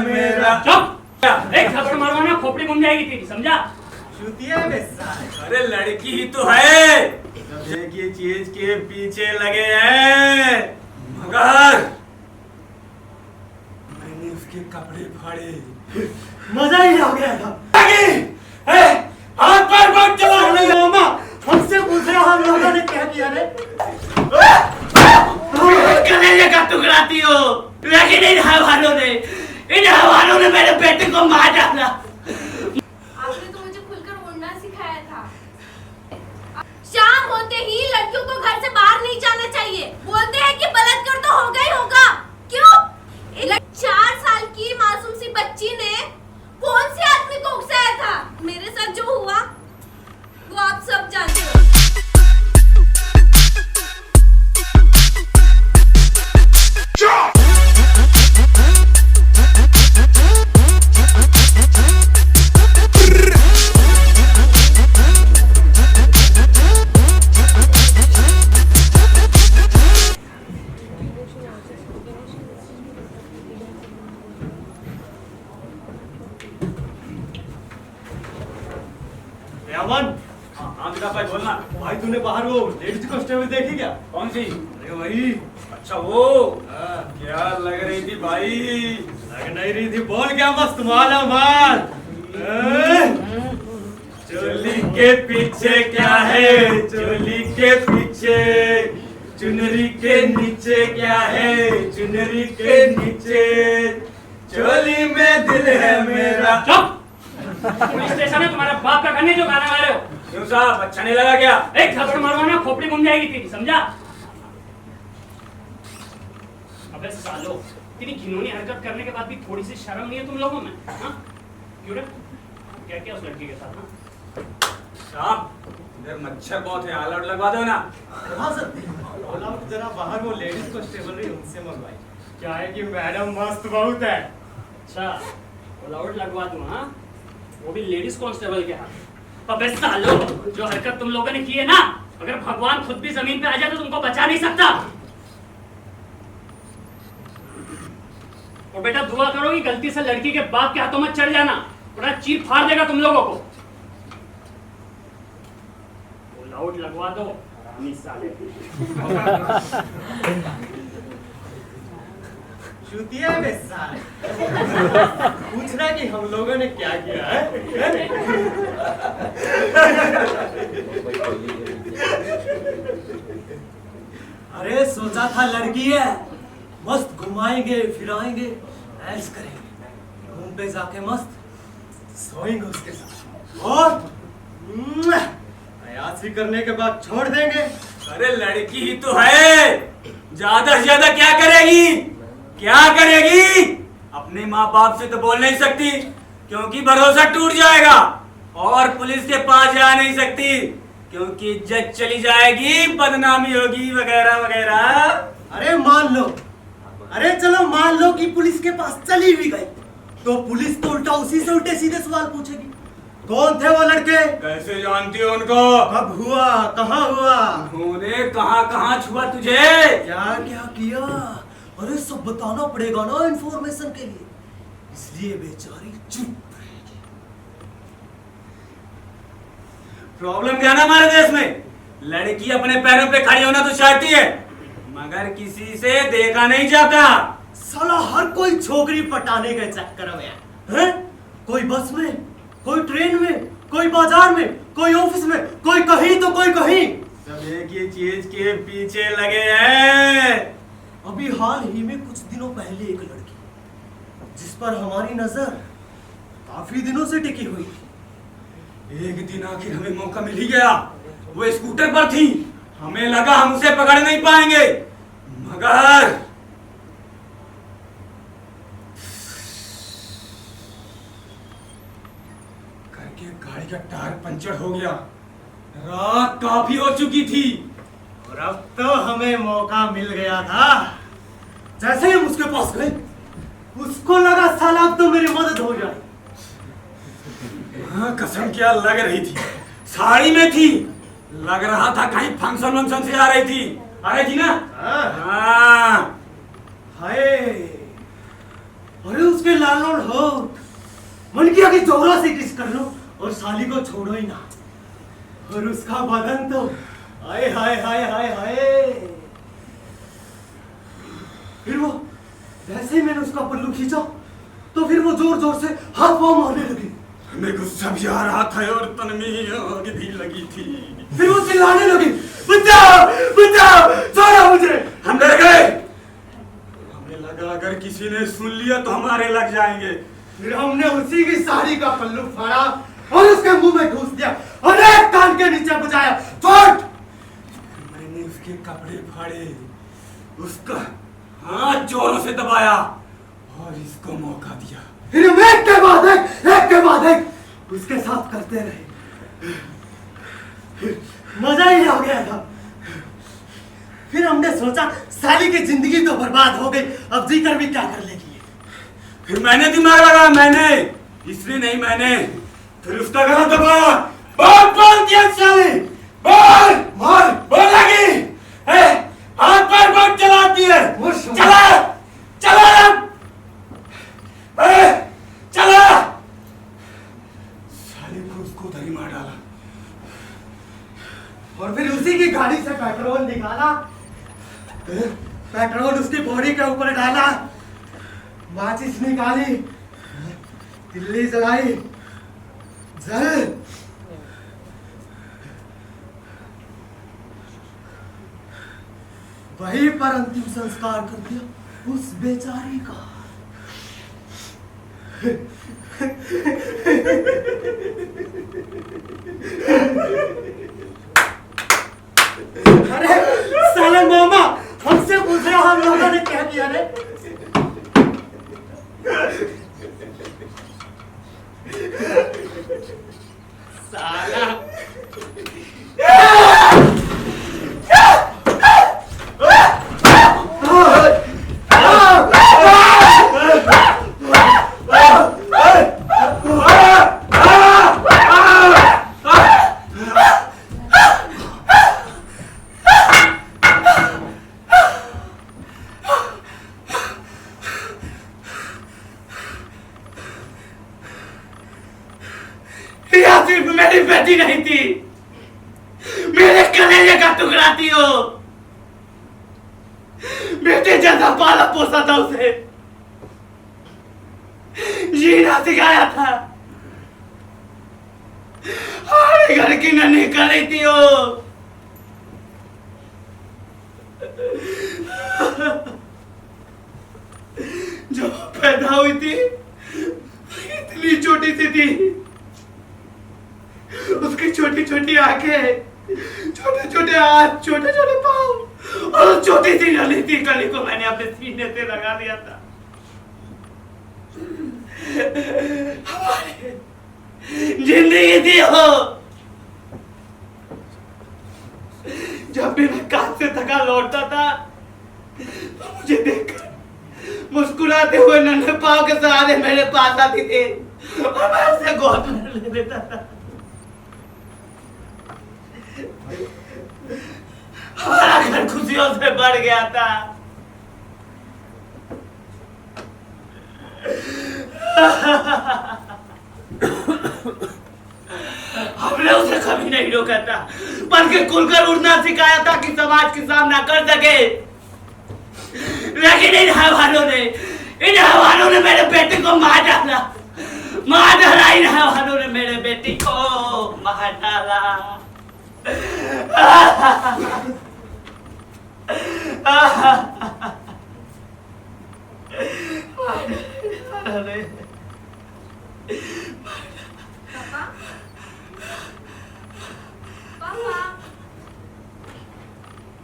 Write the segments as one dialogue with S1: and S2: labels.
S1: मेरा
S2: चुप! एक थप्पड़ मारवाना खोपड़ी घूम जाएगी तेरी, समझा?
S1: चूतिया अरे लड़की ही तो है, एक ही चीज के पीछे लगे हैं, मगर मैंने उसके कपड़े फाड़े, मजा ही आ गया था। हाथ पैर मत चला मामा, हमसे पूछे हम लोगों ने क्या किया रे? कलेजे का टुकड़ाती हो, लेकिन इन हवालों ने मेरे बेटे को मार डाला।
S3: आपने तो मुझे खुलकर उड़ना सिखाया था। शाम होते ही लड़कियों को घर से बाहर नहीं जाना चाहिए। बोलते हैं कि बलात्कार तो होगा ही होगा। क्यों? 4 साल की मासूम सी बच्ची ने कौन से आदमी को उकसाया था? मेरे साथ जो हुआ वो आप सब जानते हो।
S1: बोलना भाई, तूने बाहर वो लेडीज कांस्टेबल देखी क्या? कौन सी? अरे वही। अच्छा वो क्या लग रही थी भाई? लग नहीं रही थी, बोल क्या मस्त माला माल। चोली के पीछे क्या है? चोली के पीछे चुनरी के नीचे क्या है? चुनरी के नीचे चोली में दिल है मेरा।
S2: चुप! पुलिस स्टेशन है तुम्हारा बाप का घर नहीं जो गाना गा रहे हो।
S1: क्यों साहब, अच्छा नहीं लगा क्या?
S2: एक थप्पड़ मारवाना खोपड़ी घूम जाएगी तेरी, समझा? अबे सालो, इतनी घिनौनी हरकत करने के बाद भी थोड़ी सी शर्म नहीं है तुम लोगों में? हाँ? क्यों रे? क्या क्या उस लड़की के साथ? हाँ?
S1: साहब, इधर मच्छर बहुत है, ऑल आउट लगवा दो ना।
S4: हाँ सर, ऑल आउट जरा बाहर वो लेडीज कांस्टेबल रही उनसे मंगवाई।
S1: क्या है कि मैडम मस्त बहुत है।
S2: अच्छा, ऑल आउट लगवा दूं? हाँ, वो भी लेडीज कांस्टेबल के हाथ। अबे सालो, जो हरकत तुम लोगों ने की है ना, अगर भगवान खुद भी जमीन पे आ जाए तो तुमको बचा नहीं सकता। और बेटा दुआ करो कि गलती से लड़की के बाप के हाथों में चढ़ जाना, वरना चीर फाड़ देगा तुम लोगों को। ऑल आउट लगवा दो, हरामी साले।
S4: चूतिया पूछना कि हम लोगों ने क्या किया है? अरे सोचा था लड़की है, मस्त घुमाएंगे फिराएंगे, ऐश करेंगे, घूम पे जाके मस्त सोएंगे उसके साथ और अयासी करने के बाद छोड़ देंगे।
S1: अरे लड़की ही तो है, ज्यादा से ज्यादा क्या करेगी? क्या करेगी? अपने माँ बाप से तो बोल नहीं सकती क्योंकि भरोसा टूट जाएगा, और पुलिस के पास जा नहीं सकती क्योंकि इज्जत चली जाएगी, बदनामी होगी वगैरह वगैरह।
S4: अरे मान लो, अरे चलो मान लो कि पुलिस के पास चली भी गई, तो पुलिस तो उल्टा उसी से उल्टे सीधे सवाल पूछेगी, कौन थे वो लड़के?
S1: कैसे जानती हो उनको?
S4: कब हुआ? कहाँ हुआ?
S1: उन्होंने कहाँ कहाँ छुआ तुझे?
S4: क्या क्या किया? अरे सब बताना पड़ेगा ना इंफॉर्मेशन के लिए, इसलिए बेचारी चुप रहेगी।
S1: प्रॉब्लम क्या ना हमारे देश में, लड़की अपने पैरों पे खड़ी होना तो चाहती है मगर किसी से देखा नहीं जाता।
S4: साला हर कोई छोकरी पटाने के चक्कर में है, कोई बस में, कोई ट्रेन में, कोई बाजार में, कोई ऑफिस में, कोई कहीं तो कोई कहीं।
S1: सब एक ही चीज के पीछे लगे हैं।
S4: अभी हाल ही में कुछ दिनों पहले एक लड़की जिस पर हमारी नजर काफी दिनों से टिकी हुई थी,
S1: एक दिन आखिर हमें मौका मिल ही गया। वो स्कूटर पर थी, हमें लगा हम उसे पकड़ नहीं पाएंगे, मगर करके गाड़ी का टायर पंचर हो गया। रात काफी हो चुकी थी
S4: और अब तो हमें मौका मिल गया था। जैसे ही हम उसके पास गए, उसको लगा साला अब तो मेरी मदद हो जाए।
S1: हाँ, कसम क्या लग रही थी, साड़ी में थी, लग रहा था कहीं फंक्शन वंक्शन से आ रही थी ना?
S4: हाय अरे उसके लाल हो, मन किया कि जोरों से किस कर लो और साली को छोड़ो ही ना। और उसका बदन तो हाय हाय हाय हाय हाय। फिर वो जैसे ही मैंने उसका पल्लू खींचा तो फिर वो जोर जोर से हाथ पांव मारने लगी।
S1: हमें गुस्सा भी आ रहा था और तन में आग भी लगी थी।
S4: फिर वो चिल्लाने लगी, बचाओ बचाओ, छोड़ो मुझे।
S1: हम डर गए, हमें लगा अगर किसी ने सुन लिया तो हमारे लग जाएंगे।
S4: फिर हमने उसी की साड़ी का पल्लू फाड़ा और उसके मुंह में घुस दिया और एक कान के नीचे बजाया, छोड़।
S1: मैंने उसके कपड़े फाड़े, उसका हाथ जोरों से दबाया और इसको मौका दिया।
S4: फिर हम एक के बाद एक उसके साथ करते रहे। मजा ही आ गया था। फिर हमने सोचा साली की जिंदगी तो बर्बाद हो गई, अब जीकर भी क्या कर लेगी।
S1: फिर मैंने दिमाग लगाया, मैंने इसलिए नहीं, मैंने फिर उसका गला दबाया। बोल बोल दिया साली, बोल बोल बोलेगी, हाथ पैर बहुत चलाती है, चला चला चला। साली को उसको उधर ही मार डाला
S4: और फिर उसी की गाड़ी से पेट्रोल निकाला, पेट्रोल उसकी बॉडी के ऊपर डाला, माचिस निकाली, तिल्ली जलाई, जल। वहीं पर अंतिम संस्कार कर दिया उस बेचारी का। अरे साले मामा, हमसे पूछ रहे हो हम लोगों ने क्या किया रे?
S2: साला सिर्फ मेरी बेटी नहीं थी, मेरे कलेजे का टुकड़ा थी वो। बेटे जैसा पाला पोसा था उसे, जीना सिखाया था। हमारे घर की नन्ही कली थी वो। जब पैदा हुई थी इतनी छोटी सी थी, उसकी छोटी छोटी आंखें, छोटे छोटे हाथ, छोटे छोटे पाँव और छोटी सी नली थी कली को मैंने अपने सीने से लगा दिया था। हमारी जिंदगी थी वो। जब भी मैं काम से थका लौटता था तो मुझे देखकर मुस्कुराते हुए नन्हे पाँव के सहारे मेरे पास आती थी और मैं उसे गोद में ले लेता था। हमारा घर खुशियों से भर गया था। हमने उसे कभी नहीं रोका था, बल्कि खुलकर उड़ना सिखाया था कि समाज के सामना कर सके। लेकिन इन हैवानों ने मेरे बेटे को मार डाला, इन हैवानों ने मेरे बेटी को मार डाला।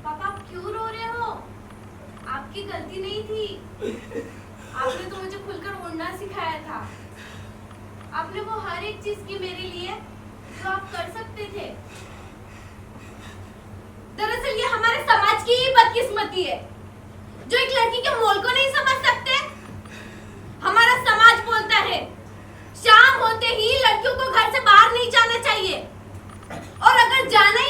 S3: पापा क्यों रो रहे हो? आपकी गलती नहीं थी। आपने तो मुझे खुलकर उड़ना सिखाया था। आपने वो हर एक चीज की मेरे लिए जो आप कर सकते थे। दरअसल ये हमारे समाज की ही बदकिस्मती है, जो एक लड़की के मोल को नहीं समझ सकते। हमारा समाज बोलता है शाम होते ही लड़कियों को घर से बाहर नहीं जाना चाहिए, और अगर जाना